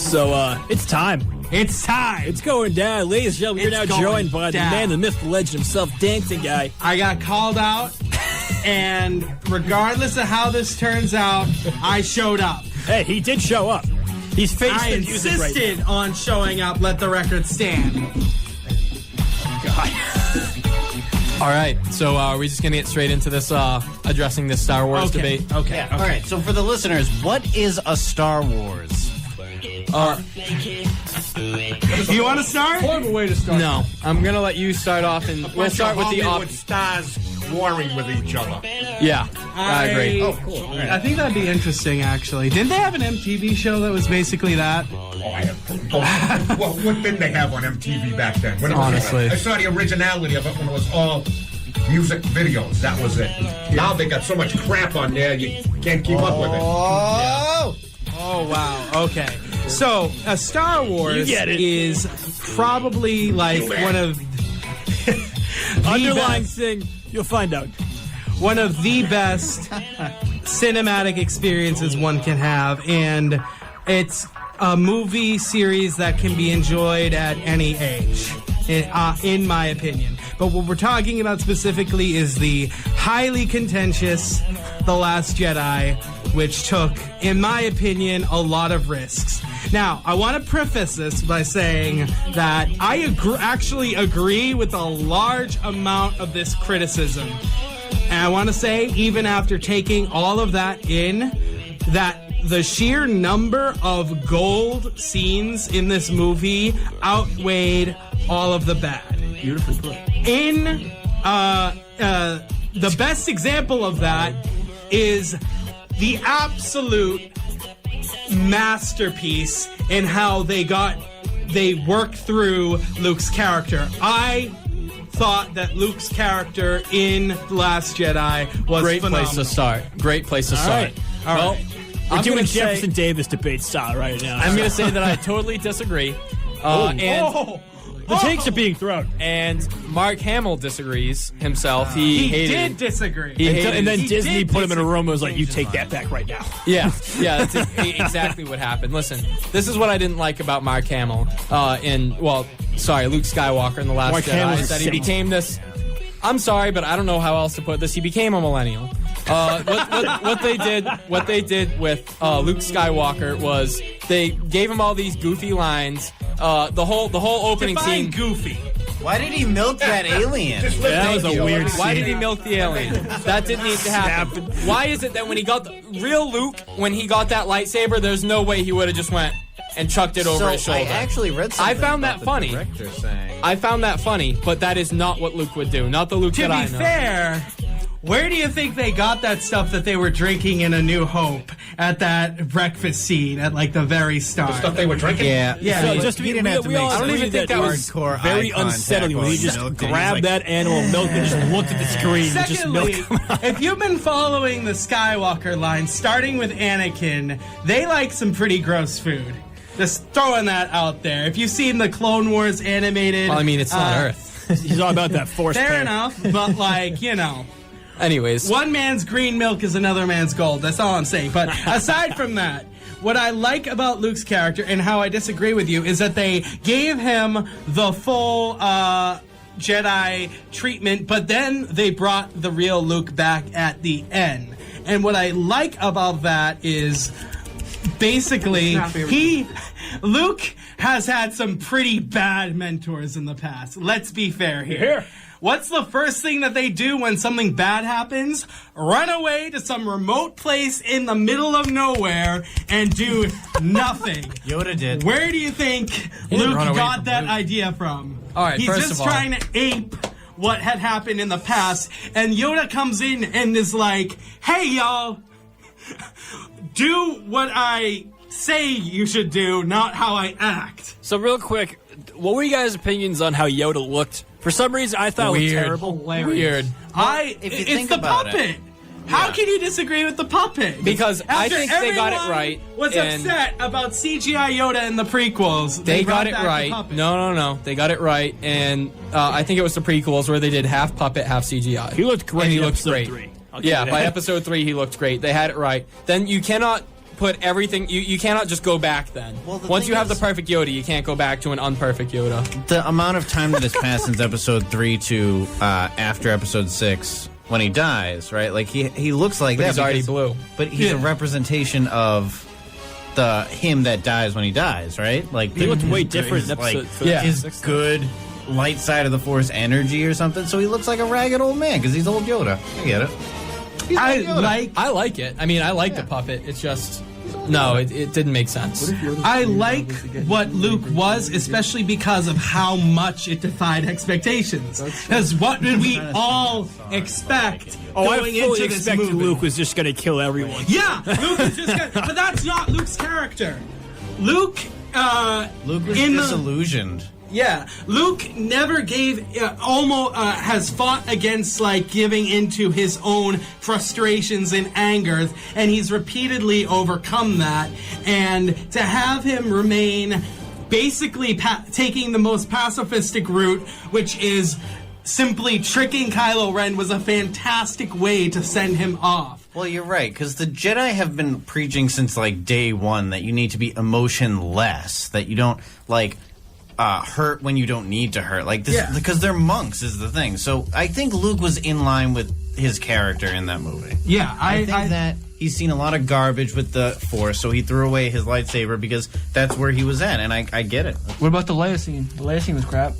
So, it's time. It's time. It's going down. Ladies and gentlemen, you're now joined by the man, the myth, the legend himself, Dancing Guy. I got called out, and regardless of how this turns out, I showed up. Hey, he did show up. He's faced I the music insisted right on showing up. Let the record stand. God. All right, so are we just going to get straight into this, addressing this Star Wars debate? Okay. All right, so for the listeners, what is a Star Wars? You want to start? Horrible way to start. No, I'm going to let you start off, and we'll start with the Hollywood stars warring with each other. Yeah, I agree. Oh, cool. All right. I think that'd be interesting, actually. Didn't they have an MTV show that was basically that? Well, what didn't they have on MTV back then? When it was, Honestly. I saw the originality of it when it was all music videos. That was it. Now they got so much crap on there, you can't keep up with it. Oh, wow. Okay. So, a Star Wars is probably like one of Underlying thing, you'll find out. one of the best cinematic experiences one can have, and it's a movie series that can be enjoyed at any age, in my opinion. But what we're talking about specifically is the highly contentious The Last Jedi, which took, in my opinion, a lot of risks. Now, I want to preface this by saying that I actually agree with a large amount of this criticism. And I want to say, even after taking all of that in, that the sheer number of gold scenes in this movie outweighed all of the bad. Beautifully put. In the best example of that is the absolute masterpiece in how they worked through Luke's character. I thought that Luke's character in The Last Jedi was Great phenomenal. place to start. Great place to start. All Well, right. We're I'm doing gonna say- Jefferson Davis debate style right now. I'm going to say that I totally disagree. The takes are being thrown. And Mark Hamill disagrees himself. He He hated did disagree. He hated And then He Disney did put him in a disagree. room and was like, you take that back right now. Yeah, that's exactly what happened. Listen, this is what I didn't like about Mark Hamill Luke Skywalker in The Last Mark Jedi, Hamill's is that he saint. became this, I'm sorry, but I don't know how else to put this, he became a millennial. What they did with Luke Skywalker was they gave him all these goofy lines. The whole opening Define scene. goofy. Why did he milk that alien? That was a weird Why scene. did he milk the alien? That didn't need to happen. Why is it that when he got real Luke, when he got that lightsaber, there's no way he would have just went and chucked it over his shoulder? I actually read something I found about that the funny. director saying. I found that funny, but that is not what Luke would do. Not the Luke To that I be know. fair, where do you think they got that stuff that they were drinking in A New Hope at that breakfast scene at like the very start? Stuff they were drinking? Yeah. So just to be didn't have to we make all I don't agree even think that was hardcore very eye contact unsettling when while he just milked it. He's grabbed like, that animal milk and just looked at the screen and just milk. Secondly, if you've been following the Skywalker line, starting with Anakin, they like some pretty gross food. Just throwing that out there. If you've seen the Clone Wars animated... Well, I mean, it's not Earth. He's all about that force. Fair pair. enough, but like, you know... Anyways. One man's green milk is another man's gold. That's all I'm saying. But aside from that, what I like about Luke's character and how I disagree with you is that they gave him the full Jedi treatment, but then they brought the real Luke back at the end. And what I like about that is basically Luke has had some pretty bad mentors in the past. Let's be fair here. Here. What's the first thing that they do when something bad happens? Run away to some remote place in the middle of nowhere and do nothing. Yoda did. Where do you think didn't Luke run away got from that Luke. idea from? All right, He's first just of all- trying to ape what had happened in the past, and Yoda comes in and is like, hey, y'all, do what I say you should do, not how I act. So real quick, what were you guys' opinions on how Yoda looked? For some reason, I thought it was terrible. Weird. if you It's think the about puppet. it. How can you disagree with the puppet? Because I After think they got it everyone right, was and- upset about CGI Yoda in the prequels. They brought got it back the right. puppet. No. They got it right. And I think it was the prequels where they did half puppet, half CGI. He looked great And he in looked episode great. 3. I'll give Yeah, you by that. episode 3, he looked great. They had it right. Then you cannot put everything. You cannot just go back then. Well, the Once thing you have is- the perfect Yoda, you can't go back to an unperfect Yoda. The amount of time that has passed since episode 3 to after episode 6 when he dies, right? Like he looks like But that. he's already because- blue. But he's a representation of the him that dies when he dies, right? Like He looked way his- different his, in episode. like, for Yeah. his sixth. good light side of the Force energy or something. So he looks like a ragged old man because he's old Yoda. I get it. He's I old Yoda. like it. I mean, I like the puppet. It's just no, it didn't make sense. I like what Luke was, especially because of how much it defied expectations. Because what did we all expect Oh, I going fully into this expected movie? Luke was just going to kill everyone. Yeah, Luke is just gonna, but that's not Luke's character. Luke Luke was in the- disillusioned. Yeah, Luke never gave, has fought against, like, giving into his own frustrations and anger, and he's repeatedly overcome that. And to have him remain basically taking the most pacifistic route, which is simply tricking Kylo Ren, was a fantastic way to send him off. Well, you're right, because the Jedi have been preaching since, like, day one that you need to be emotionless, that you don't, like, hurt when you don't need to hurt. Like, this, because they're monks is the thing. So I think Luke was in line with his character in that movie. Yeah, I think that he's seen a lot of garbage with the Force, so he threw away his lightsaber because that's where he was at, and I get it. What about the Leia scene? The Leia scene was crap.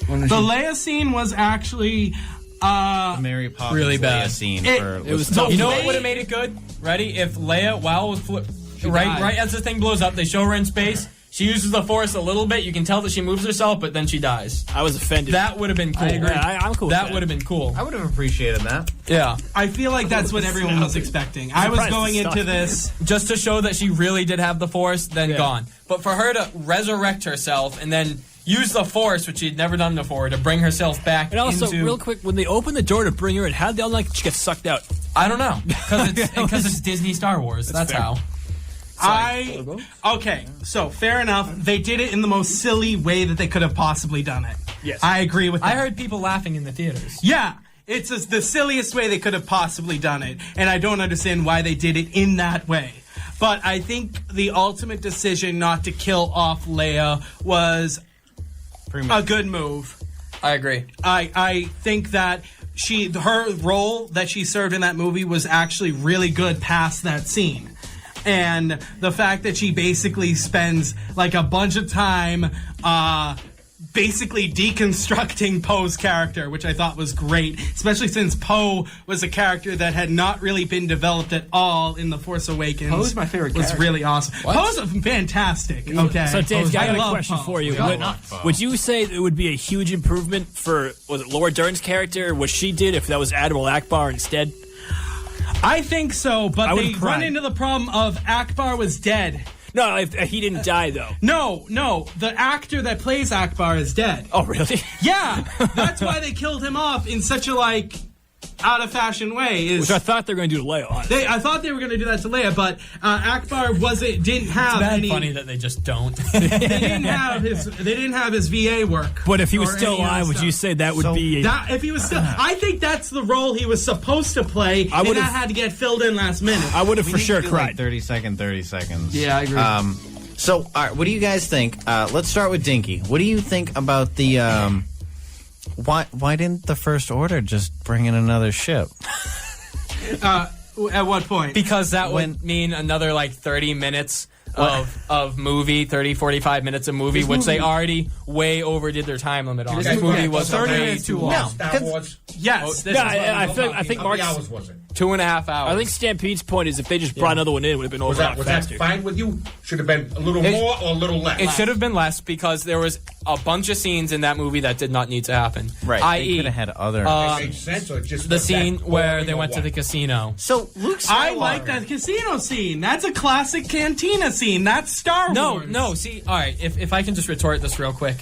The Leia scene was actually The Mary Poppins Really bad. Leia scene. It was tough. You know what would have made it good? Ready? If Leia, while it was right as the thing blows up, they show her in space. She uses the Force a little bit. You can tell that she moves herself, but then she dies. I was offended. That would have been cool. I agree. I'm cool with That that. would have been cool. I would have appreciated that. Yeah. I feel like that's what everyone was expecting. I was surprised going it's into stuck. this. Just to show that she really did have the Force, then gone. But for her to resurrect herself and then use the Force, which she'd never done before, to bring herself back And also, into... real quick, when they opened the door to bring her in, how did they all like she get sucked out? I don't know. Because it's Disney Star Wars. That's fair. how. Okay, so fair enough. They did it in the most silly way that they could have possibly done it. Yes. I agree with that. I heard people laughing in the theaters. Yeah, it's the silliest way they could have possibly done it, and I don't understand why they did it in that way. But I think the ultimate decision not to kill off Leia was a good move. I agree. I think that her role that she served in that movie was actually really good past that scene. And the fact that she basically spends like a bunch of time basically deconstructing Poe's character, which I thought was great, especially since Poe was a character that had not really been developed at all in The Force Awakens. Poe's my favorite was character. really awesome. Poe's fantastic. Okay. So, Dave, I got a love question Poe. for you. love Would you say it would be a huge improvement for, was it Laura Dern's character, what she did, if that was Admiral Akbar instead? I think so, but I they would've run cried. into the problem of Akbar was dead. No, he didn't die, though. No, the actor that plays Akbar is dead. Oh, really? Yeah, that's why they killed him off in such a, like, out-of-fashion way. Which I thought they were going to do to Leia, honestly. I thought they were going to do that to Leia, but Akbar didn't have It's any. funny that they just don't. They didn't have his VA work. But if he was or still any of that alive, would you stuff. say that would be... If he was still, I think that's the role he was supposed to play, and would've- that had to get filled in last minute. I would have We for need sure to do, like, cried. 30 seconds. Yeah, I agree. So, all right, what do you guys think? Let's start with Dinky. What do you think about the... Why didn't the First Order just bring in another ship? At what point? Because that would mean another like 30 minutes of movie, 30, 45 minutes of movie, which they already way overdid their time limit on. This movie was 30 way minutes too too long. long. Star Wars. Yes. No, I think How Mark's... many hours was it? 2.5 hours. I think Stampede's point is if they just brought another one in, it would have been over Was a lot that faster. fine with you? Should have been a little more or a little less? It should have been less because there was a bunch of scenes in that movie that did not need to happen. Right, they I.e., could have had other... It makes sense, or it just the was that scene where boring they or went to what? the casino. So, Luke Skywalker... I like that casino scene. That's a classic cantina scene. That's Star Wars. No, see, all right, if I can just retort this real quick.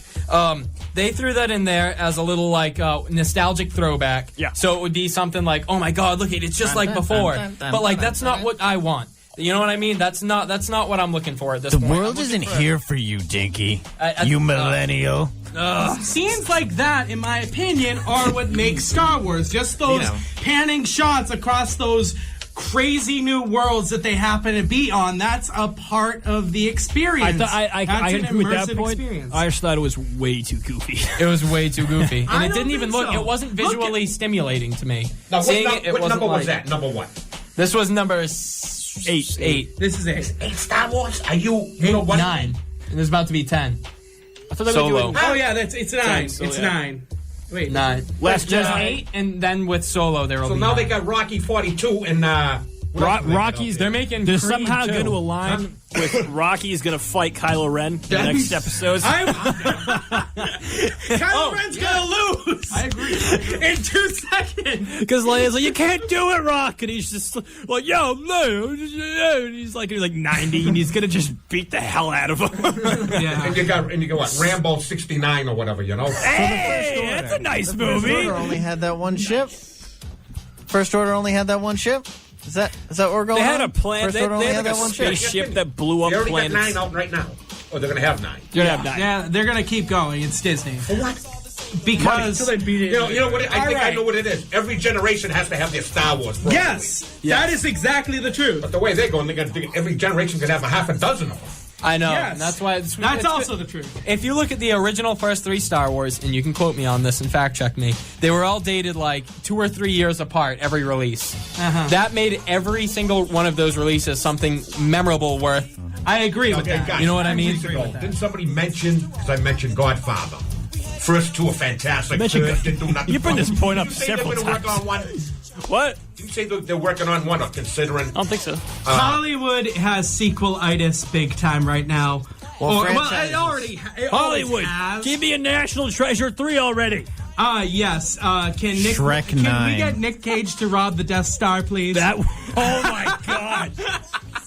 They threw that in there as a little, like, nostalgic throwback. Yeah. So it would be something like, oh my god, look, it's just like before. But, like, that's not what I want. You know what I mean? That's not what I'm looking for at this The point. world isn't here for you, Dinky. You millennial. Scenes like that, in my opinion, are what makes Star Wars. Just those panning shots across those crazy new worlds that they happen to be on. That's a part of the experience. I agree with that point. Experience. I just thought it was way too goofy. It was way too goofy, and I it don't didn't even think look. so. It wasn't visually stimulating to me. Now, Seeing what wasn't number was like- that? Number what? This was number 8. This is it. 8 Star Wars? Are you know what? 9, and there's about to be 10. I thought they were Solo. doing Oh yeah, it's 9. So, It's yeah. 9. Wait, 9. Last There's Jedi. 8, and then with Solo there will So be now 9. they got Rocky 42 and Rocky's. They're making. They're Creed somehow too. going to align with Rocky's going to fight Kylo Ren in the next episode. Kylo Ren's gonna lose. I agree. In 2 seconds. Because Leia's like, you can't do it, Rock, and he's just like, yo, no, and he's like 90, and he's gonna just beat the hell out of him. Yeah. and you got what? Rambo 69 or whatever, you know? Hey, that's a nice First movie. Order only had that one ship. First Order only had that one ship. Is that what we're going? They had on? a plan. First They Order only had had like a that one ship. spaceship that blew up They already planets. got 9 out right now. Or they're going to have 9. You're gonna have 9. Yeah, they're gonna keep going. It's Disney. For what? Because Until they beat it. You know what? I think I right. know what it is. Every generation has to have their Star Wars. Bro. yes, that is exactly the truth. But the way they're going, every generation could have a half a dozen of them. I know. Yes. And that's why That's also the truth. If you look at the original first 3 Star Wars, and you can quote me on this and fact check me, they were all dated like 2 or 3 years apart every release. That made every single one of those releases something memorable worth. I agree with Okay, that. guys, You know what I mean? Didn't somebody mention, because I mentioned Godfather. First 2 are fantastic. Mention Third God- didn't do nothing. You bring this point up Did you say several they're gonna work times. on one? What? Did you say they're working on one or considering? I don't think so. Hollywood has sequel-itis big time right now. Well, it franchises. already Hollywood, has. give me a National Treasure 3 already. Yes. Can Shrek we 9. get Nick Cage to rob the Death Star, please? That. Oh my God.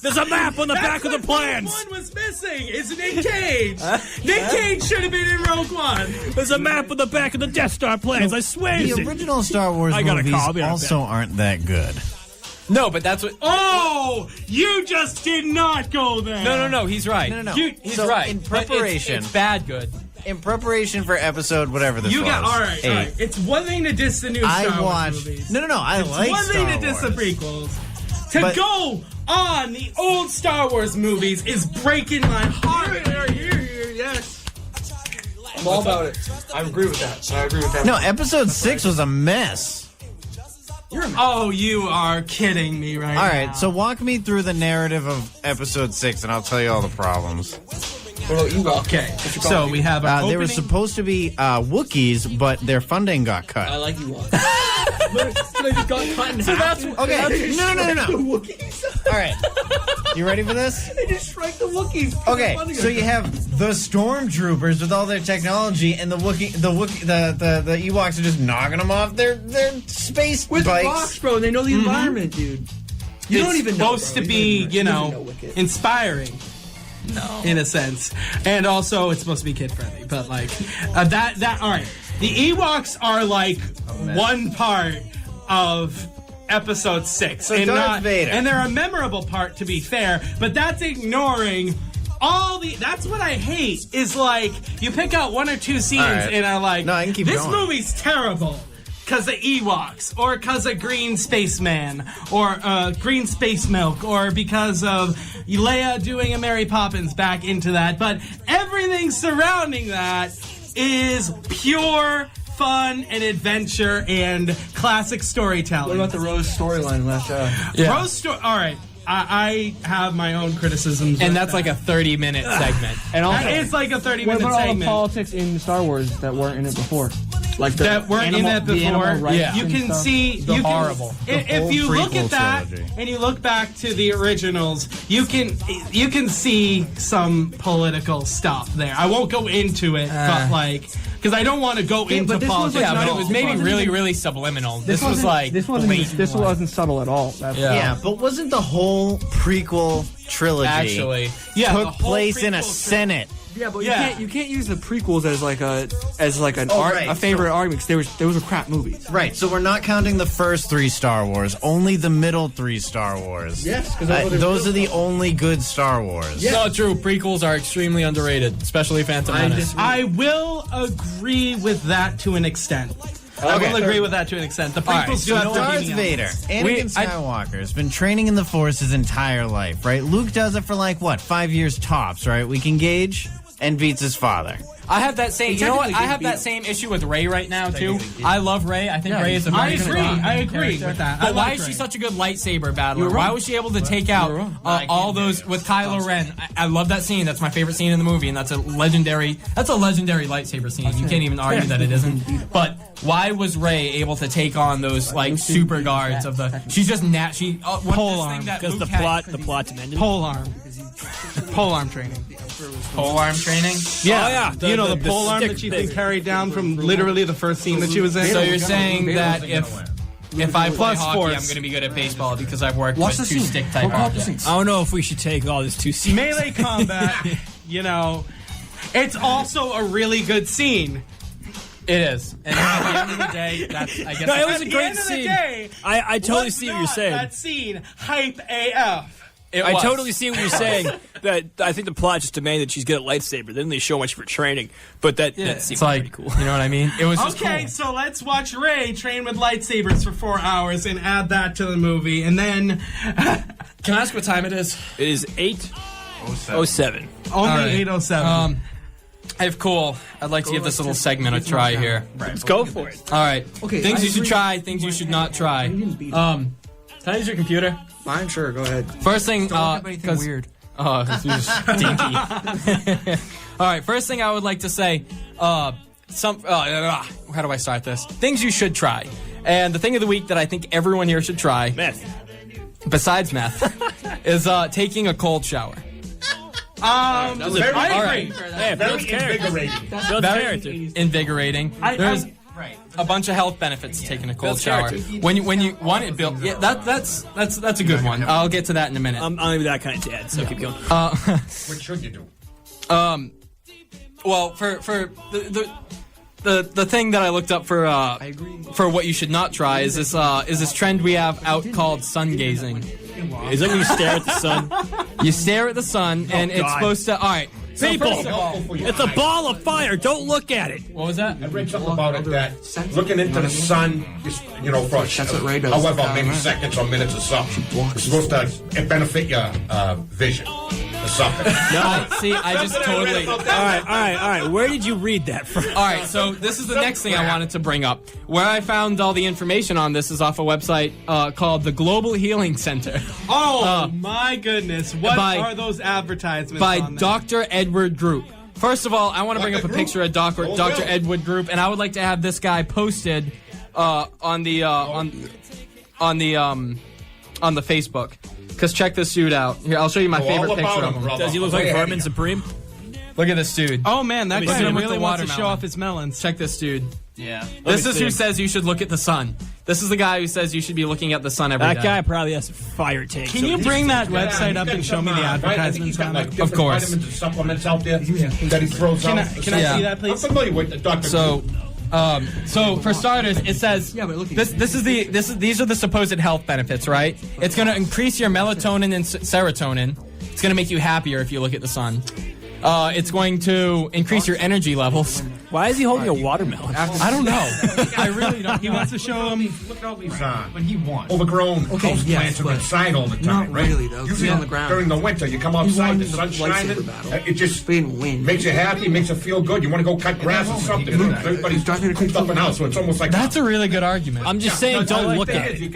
There's a map on the back of the plans. One was missing. It's Nick Cage. Nick Cage should have been in Rogue One. There's a map on the back of the Death Star plans. I swear. The original Star Wars I got a movies call, I'll be right also back. aren't that good. No, but that's what. Oh, you just did not go there. No. He's right. No. He's So, right. in But preparation- it's bad good. In preparation for episode whatever this You was, got all right. 8, It's one thing to diss the new Star I Wars watched. movies. No. I It's like one Star thing Wars. to diss the prequels. To But- go on the old Star Wars movies is breaking my heart. Yes. I'm all about it. I agree with that. No, episode 6 was a mess. Oh, you are kidding me right now. All right, so walk me through the narrative of episode 6, and I'll tell you all the problems. What about you, Rob? Okay, so we have our They were opening. supposed to be Wookiees, but their funding got I cut. like you, Rob. They just got cut in half. Okay, no. All right, you ready for this? They just strike the Wookiees. Okay, so you have the stormtroopers with all their technology, and the Ewoks are just knocking them off their space with bikes. rocks, bro. And they know the environment, dude. You don't even know. supposed bro. to You be, don't you even know, know Wicked. inspiring. No. In a sense. And also, it's supposed to be kid friendly. But, like, that, all right. The Ewoks are, like, one part of episode 6. So and Darth Vader. And they're a memorable part, to be fair. But that's ignoring all the. That's what I hate, is, like, you pick out 1 or 2 scenes All right. and are like, No, I can keep this going. movie's terrible. Because of Ewoks, or because of Green Spaceman, or Green Space Milk, or because of Leia doing a Mary Poppins back into that. But everything surrounding that is pure fun and adventure and classic storytelling. What about the Rose storyline last Jedi? Yeah. Rose all right, I have my own criticisms. And with that's that. like a 30-minute segment. And also, It's like a 30-minute What about all the segment. politics in Star Wars that weren't in it before? Like the That weren't in it the before. animal rights Yeah. You and can stuff. see you can, horrible. If whole you look prequel at that trilogy. and you look back to the originals, you can see some political stuff there. I won't go into it, but like because I don't want to go into but this was, politics. like, yeah, but no, it was this maybe wasn't really, even- really subliminal. This was wasn't- like this blatant. wasn't subtle at all. That's Yeah. Yeah, but wasn't the whole prequel trilogy Actually, Yeah, the took whole place in a prequel Senate? Yeah, but Yeah. you can't use the prequels as like an right, a favorite argument because those were crap movies. Right, so we're not counting the first 3 Star Wars, only the middle 3 Star Wars. Yes, 'cause that's what they're those are built the only good Star Wars. It's not true. Prequels are extremely underrated, especially Phantom Menace. I will agree with that to an extent. I will agree with that to an extent. The prequels do have Darth redeeming Vader, elements. Anakin Skywalker, has been training in the Force his entire life, right? Luke does it for 5 years tops, right? We can gauge, and beats his father. I have that same. You know what? I have that same issue with Rey right now too. I love Rey. I think Rey is a very I agree with that. But why is she such a good lightsaber battler? Why was she able to take out all those with Kylo Ren? I love that scene. That's my favorite scene in the movie, and that's a legendary lightsaber scene. You can't even argue that it isn't. But why was Rey able to take on those super guards of the? She's just pole arm. Because the plot's amended. Pole arm. Pole arm training. Pole arm training. Yeah, yeah. The pole arm that she can carry down from literally the first scene that she was in. So you're saying that if I play hockey, I'm going to be good at baseball because I've worked with two stick type objects. I don't know if we should take all this too seriously. Melee combat, it's also a really good scene. It is. And at the end of the day, I guess. No, it was a great scene. I totally see what you're saying. That scene, hype AF. I totally see what you're saying. That I think the plot just demanded that she's good at lightsaber. Then they show much for training, but that seems pretty cool. You know what I mean? It was just okay. Cool. So let's watch Rey train with lightsabers for 4 hours and add that to the movie, and then. Can I ask what time it is? It is 8:07. Only 8:07. Cool. I'd like to give this little segment a try here. Let's go for it. All right. Okay. Things you should try. Things you should not try. Can I use your computer? Fine, sure, go ahead. First thing, anything weird. Oh, this is stinky. All right, first thing I would like to say, how do I start this? Things you should try. And the thing of the week that I think everyone here should try, Meth. besides meth, is taking a cold shower. I agree. Hey, builds character. Builds character. Invigorating. There's a bunch of health benefits to taking a cold shower. When you want it built, that's a good one. I'll get to that in a minute. I'm not even that kind of dad, so keep going. What should you do? Well, for the thing that I looked up for what you should not try is this trend we have out called sun gazing. Is that when you stare at the sun? You stare at the sun, and it's supposed to. All right. So People, first of all, it's a ball of fire. Don't look at it. What was that? I read something about it that looking into the sun, for however many seconds or minutes or something, it's supposed to benefit your vision or something. No, see, I just totally. All right. Where did you read that from? All right, so this is the next thing I wanted to bring up. Where I found all the information on this is off a website called the Global Healing Center. Oh, my goodness. What are those advertisements by on there? Dr. Edward Group. First of all, I want to bring up a picture of Dr. Edward Group, and I would like to have this guy posted on the Facebook. Because check this dude out. Here, I'll show you my favorite picture of him. Does he look like Vermin Supreme? Look at this dude. Oh, man, that guy really wants to show watermelon. off his melons. Check this dude. Yeah. This is who says you should look at the sun. This is the guy who says you should be looking at the sun every day. That guy probably has a fire tank. Can you bring that website up and show me the advertisements on it? Of course. Vitamins and supplements out there that he throws out. Can I see that, please? I'm familiar with the Dr. So for starters, it says these are the supposed health benefits, right? It's going to increase your melatonin and serotonin. It's going to make you happier if you look at the sun. It's going to increase your energy levels. Why is he holding a watermelon? I don't know. I really don't. He wants to show him. Look at all these overgrown house plants are inside all the time, right? Really, though. Usually On the ground. during the winter, you come outside, the sun's shining, it just makes you happy, makes you feel good. You want to go cut grass or something. Everybody's cooped up in the house, so it's almost like That's a really good argument. I'm just saying, don't look at it.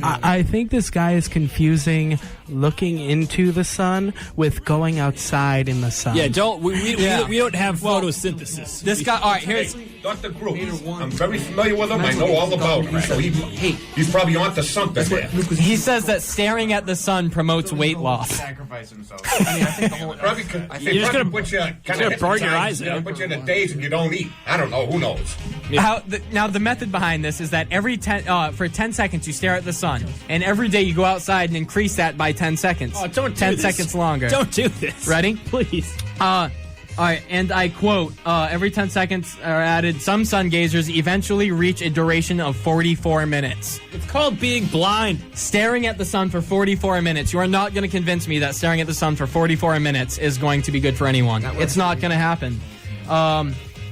I think this guy is confusing looking into the sun with going outside in the sun. Yeah, we don't have photosynthesis. This guy, all right, here's Dr. Group. I'm very familiar with him. I know all about him. So he's probably onto something there. he says that staring at the sun promotes weight loss. Sacrifice himself. You're just gonna burn your eyes out. Put you in the days and you don't eat. I don't know. Who knows? Now the method behind this is that for 10 seconds you stare at the sun, and every day you go outside and increase that by 10 seconds. Oh, don't do 10 this. seconds longer. Don't do this. Ready? Please. All right, and I quote, every 10 seconds are added, some sun gazers eventually reach a duration of 44 minutes. It's called being blind. Staring at the sun for 44 minutes. You are not going to convince me that staring at the sun for 44 minutes is going to be good for anyone. It's not going to happen.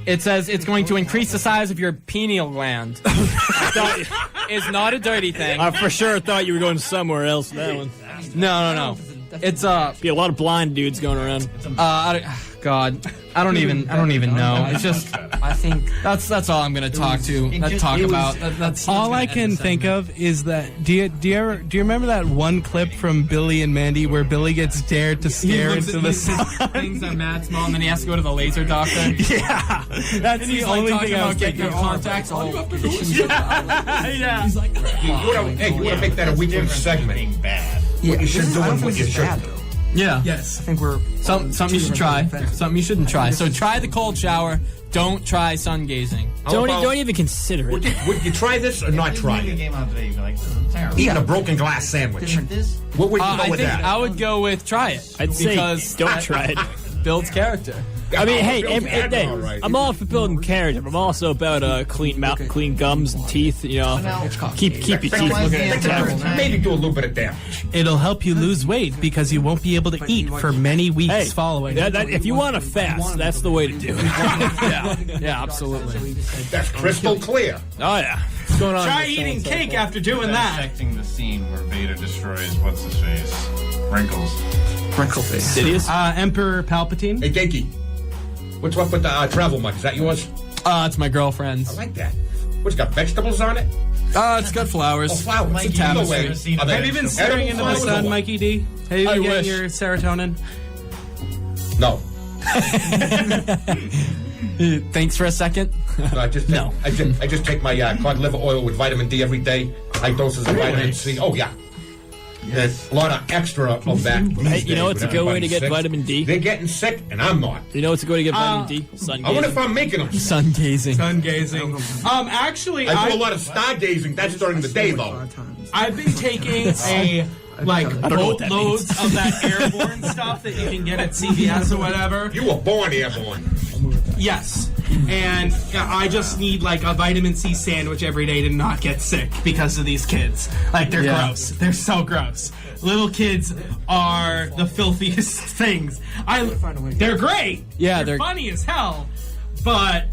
It says it's going to increase the size of your pineal gland. It's not a dirty thing. I for sure thought you were going somewhere else. That one. No. It's Be a lot of blind dudes going around. God, I don't even know. It's just, I think that's all I'm gonna talk about. That's all I can think of is that. Do you remember that one clip from Billy and Mandy where Billy gets dared to stare into the sun? Things are mad small, and then he has to go to the laser doctor. Yeah, that's the only thing I was thinking. Your contacts. Yeah. You want to make that a weekly segment. What you should do and what you shouldn't do. Yeah. Yes. I think we're something you should try. Something you shouldn't try. So try the cold shower. Don't try sun gazing. Don't even consider it. Would you try this or not try it? Eating a broken glass sandwich. What would you go I with think that? I would go with try it. I'd say because don't try it. Builds character. I mean, hey, all right. I'm all for building character, but I'm also about clean mouth, clean gums and teeth. You know, keep your teeth looking at Maybe do a little bit of damage. It'll help you lose weight because you won't be able to eat for many weeks following. If you want to fast, that's the way to do it. Yeah, absolutely. That's crystal clear. Oh yeah. What's going on? Try eating cake after doing that. Dissecting the scene where Vader destroys what's his face, Wrinkles. wrinkle face. Sidious? Emperor Palpatine. Hey, Dinky. What's up with the travel mug? Is that yours? It's my girlfriend's. I like that. What's got vegetables on it? It's got flowers. Oh, flowers. It's a tapestry. Have you been staring into the sun, Mikey D? Have you been getting your serotonin? No. Thanks for a second. No, I just take my cod liver oil with vitamin D every day. High doses of vitamin C. Oh yeah. There's a lot of extra of that. Hey, you know what's a good way to get vitamin D? They're getting sick, and I'm not. You know what's a good way to get vitamin D? Sun I wonder gazing. if I'm making them. Sun gazing. Sun gazing. Actually, I do a lot of stargazing. That's during the day, though. I've been taking boatloads of that airborne stuff that you can get at CVS or whatever. You were born airborne. Yes. And I just need like a vitamin C sandwich every day to not get sick because of these kids. Like they're gross. They're so gross. Little kids are the filthiest things. They're great. Yeah, they're funny as hell, but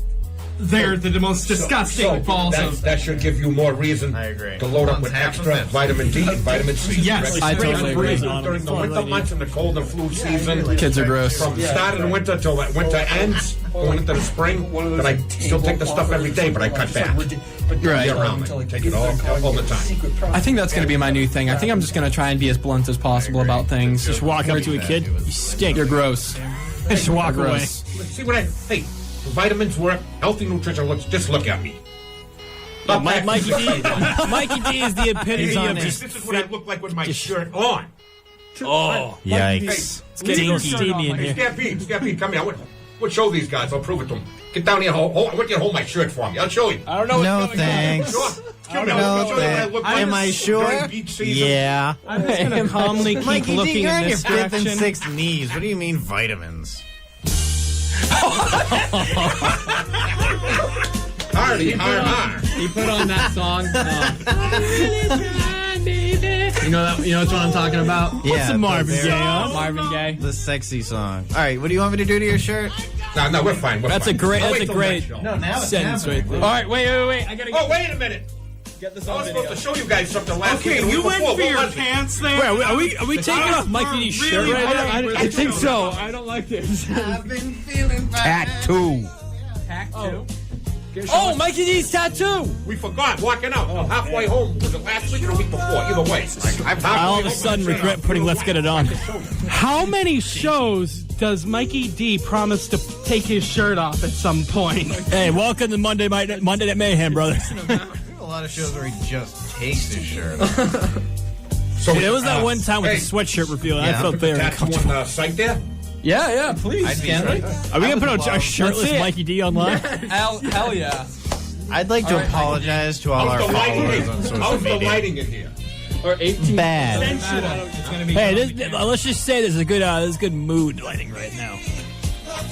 they're the most disgusting balls of. That should give you more reason to load up with extra vitamin D and vitamin C. Yes, I totally agree. During the winter months and the cold and flu season, Kids are gross. from the start of the winter till winter ends, going into the spring, then I still take the stuff every day, but I cut back. Right. Year round, I take it all the time. I think that's going to be my new thing. I think I'm just going to try and be as blunt as possible about things. Just walk up to a kid. You stink. You're gross. Just walk away. See what I think? Vitamins work, healthy nutrition works. Just look at me. Mikey D. Mikey D is the epitome of This just. is what I look like with my shirt on. Oh, Yikes. it's getting a little steamy in Hey, here. Stampede, come here. We'll show these guys. I'll prove it to them. Get down here. I want you to hold my shirt for me. I'll show you. I don't know. No thanks. Sure. Come here. No, I'll show you what I look like Am I sure? during beach season. Yeah. I'm just gonna calmly keep Mikey D, looking you're in on your this fifth and direction. sixth knees. What do you mean vitamins? Hardy, har. He put on that song. You know what I'm talking about? Yeah, the Marvin the- Gaye on? Marvin Gaye. The sexy song. All right, what do you want me to do to your shirt? No, we're fine. We're That's fine. a great. I'll That's wait a till great next show. now sentence right there. All right, wait. I gotta Oh, wait a minute. get this I on was video. supposed to show you guys something last week. Okay, and the you week went before. for What your was it? pants there. Wait, are we taking off Mikey D's shirt right now? I think so. I don't like this. I've been feeling tattoo. Pack 2. Oh, Mikey D's tattoo. We forgot walking out. I'm halfway home. Was it last week or the week before? Either way. I'm I all of halfway a sudden home. regret putting Let's Get It On. How many shows does Mikey D promise to take his shirt off at some point? Hey, welcome to Monday Night Mayhem, brother. A lot of shows where he just takes his shirt off. So, There was that one time with hey, the sweatshirt reveal. I yeah, felt very tattoo uncomfortable. on the site there? Yeah, please. I'd be Stanley. Are we gonna put a shirtless Let's see it. Mikey D online? Hell yeah. I'd like to apologize to all our How's the lighting followers in? on social How's the media. lighting in here? Or 18. Bad. Hey, let's just say there's a good mood lighting right now.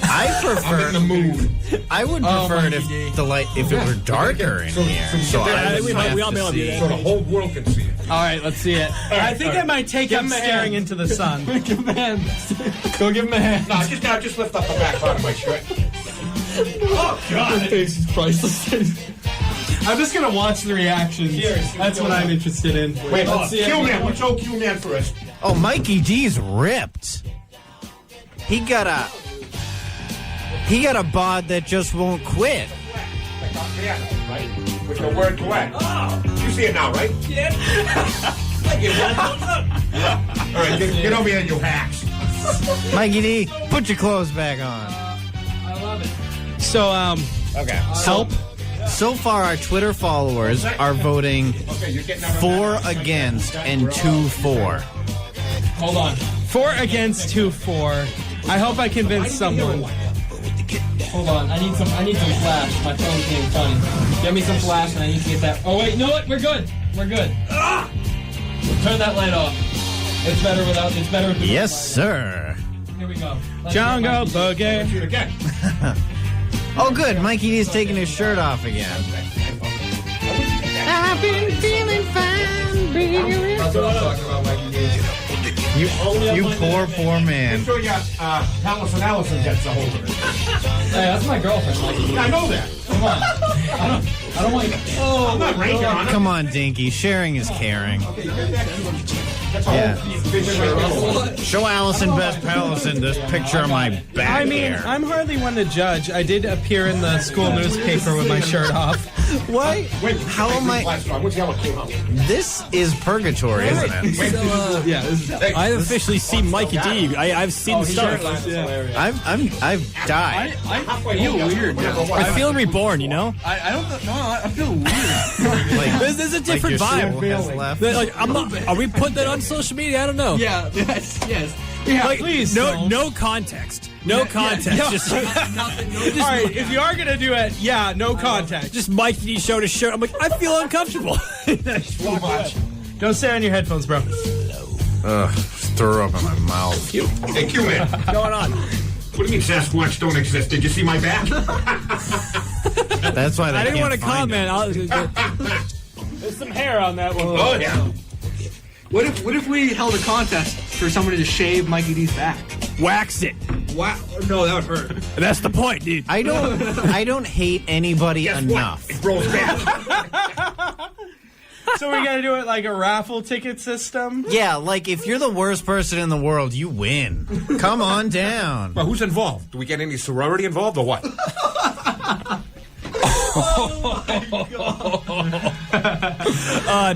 I I'm in prefer. the mood. I would prefer it if the light, if it were darker in here. So I we would all may have all to do see. So the whole world can see it. All right, let's see it. I think I might take up him a staring hand. into the sun. Give him a hand. Go give him a hand. No, just lift up the back part of my shirt. Oh, God. His face is priceless. I'm just gonna watch the reactions. That's what I'm interested in. Wait, let's see it. Q-Man. Let's show Q-Man first. Oh, Mikey D's ripped. He got a bod that just won't quit. Right? With the word correct. You see it now, right? Yeah. All right, get over here, you hacks. Mikey D, put your clothes back on. I love it. So, Okay. help. So far, our Twitter followers are voting 4 against and 2 for. Hold on. 4 against 2 for. I hope I convince someone. Hold on. I need some flash. My phone's being funny. Get me some flash, and I need to get that. Oh wait, you know what? We're good. We're good. Turn that light off. It's better without. It's better with the. Yes, sir. Here we go. Jungle Boogie. Shoot again. Oh, good. Mikey D's taking his shirt off again. I've been feeling fine, baby. That's what I'm talking about, Mikey D. You poor man. Make sure you Allison gets a hold of it. Hey, that's my girlfriend, Mikey. Yeah, I know that. Come on. I don't want you. Oh, I'm not ranking on it. Come on, Dinky. Sharing is caring. That's all. Yeah. Show Allison Best Pallison this picture of my back I mean, hair. I'm hardly one to judge. I did appear in the school newspaper with my shirt off. Why? Wait, How am I? Let's see how it came out. This is purgatory, isn't it? Yeah. I officially see Mikey D. I've seen the stuff. I've died. I feel weird now. I feel reborn, you know? I don't know. I feel weird. Like, There's a different like your vibe. soul has left. Like, I'm not, are we putting that on social media? I don't know. Yeah. Yes. Yeah, Like, please. no context. No context. yeah. Just, All right, if you are gonna do it, yeah, no contact. just Mikey D showed his shirt. I'm like, I feel uncomfortable. Too much. Don't stay on your headphones, bro. Ugh, stir up in my mouth. Hey, Q-Man. What's going on? What do you mean Sasquatch don't exist? Did you see my back? That's why they I didn't can't want to find it. comment. There's some hair on that one. Oh, yeah. What if we held a contest for somebody to shave Mikey D's back? Wax it. Wow. No, that would hurt. That's the point, dude. I don't hate anybody Guess enough. what? It grows back. So we gotta do it like a raffle ticket system. Yeah, like if you're the worst person in the world, you win. Come on down. Well, who's involved? Do we get any sorority involved or what?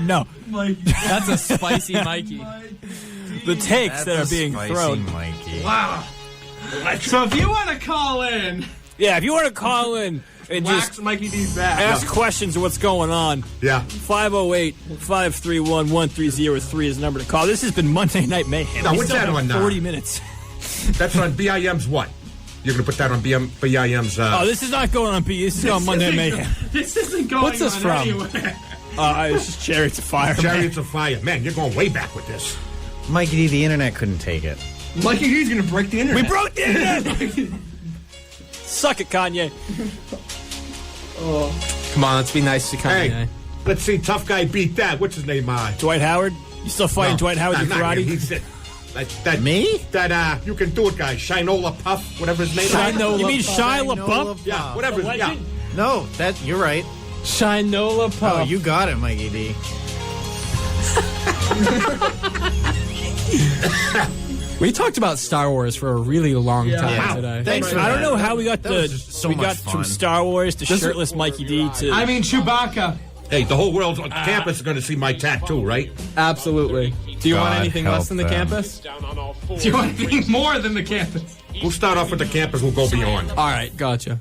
No. That's a spicy Mikey. The takes that are being Spicy thrown. Mikey. Wow. So if you want to call in, Yeah, if you want to call in and Wax just Mikey D's back. ask questions of what's going on, Yeah. 508-531-1303 is the number to call. This has been Monday Night Mayhem. Now, We what's still that have on now? 40 minutes. That's on BIM's what? You're going to put that on BIM's... Oh, this is not going on B. This is on Monday Night Mayhem. this isn't going What's this on from? anywhere. It's just Chariots of Fire. Chariots of Fire. Man, you're going way back with this. Mikey D, the internet couldn't take it. Mikey D's gonna break the internet. We broke the internet! Suck it, Kanye. Come on, let's be nice to Kanye. Hey, let's see tough guy beat that. What's his name? Dwight Howard? You still fighting Dwight Howard with not karate? him. He's that Me? That you can do it, guy. Shinola Puff, whatever his name is. You mean Shia LaBeouf? Yeah, whatever. Yeah. No, you're right. Shinola Oh, Puff. you got it, Mikey D. We talked about Star Wars for a really long time Wow. today. Thanks for I don't that. know how we got That was just so we much got fun. from Star Wars to shirtless Mikey D to I mean Chewbacca. Hey, the whole world on campus is going to see my tattoo, right? Absolutely. Do you want God anything help less than the them. campus? Do you want anything more than the campus? We'll start off with the campus. We'll go beyond. All right, gotcha.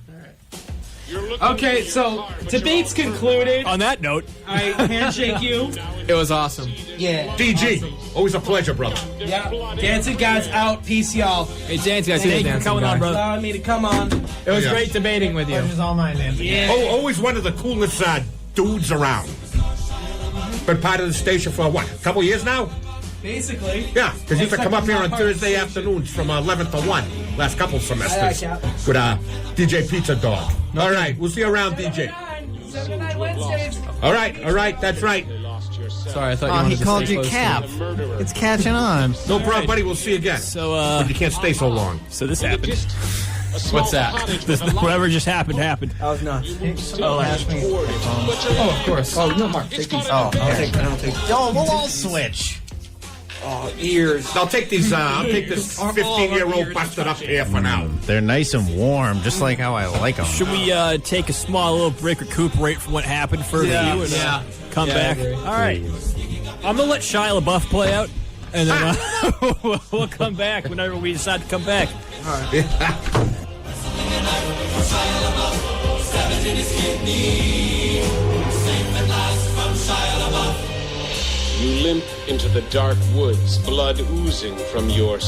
Okay, so debate's concluded. on that note, I handshake you. It was awesome. Yeah. DG, always a pleasure, brother. Yeah. Dancing guys out. Peace, y'all. Hey, Dance guys, thank you for coming on, brother. Allowing me to come on. It was Yeah. great debating with you. all mine, Nancy. Yeah. Oh, always one of the coolest dudes around. Been part of the station for what? A couple years now? Basically. Yeah, because used to come up here on Except I'm not Thursday part of the afternoons from 11 to 1 last couple semesters Cap. with DJ Pizza Dog. All right, we'll see you around, DJ. 7 Wednesdays. All right, that's right. Sorry, I thought you Oh, wanted he to called stay you close to Cap. me. It's catching on. No problem, buddy. We'll see you again. so But you can't stay so long. so this happened. What's that? Whatever just happened. That was nuts. Oh, of course. Oh, no, Mark, take these. Oh, I'll take. Yo, we'll all switch. Oh, ears. I'll take these. I'll take this 15-year-old busted up here for now. They're nice and warm, just like how I like them. Should we take a small little break, recuperate from what happened for you, and come back? All right. I'm gonna let Shia LaBeouf play out, and then we'll come back whenever we decide to come back. All right. You limp into the dark woods, blood oozing from your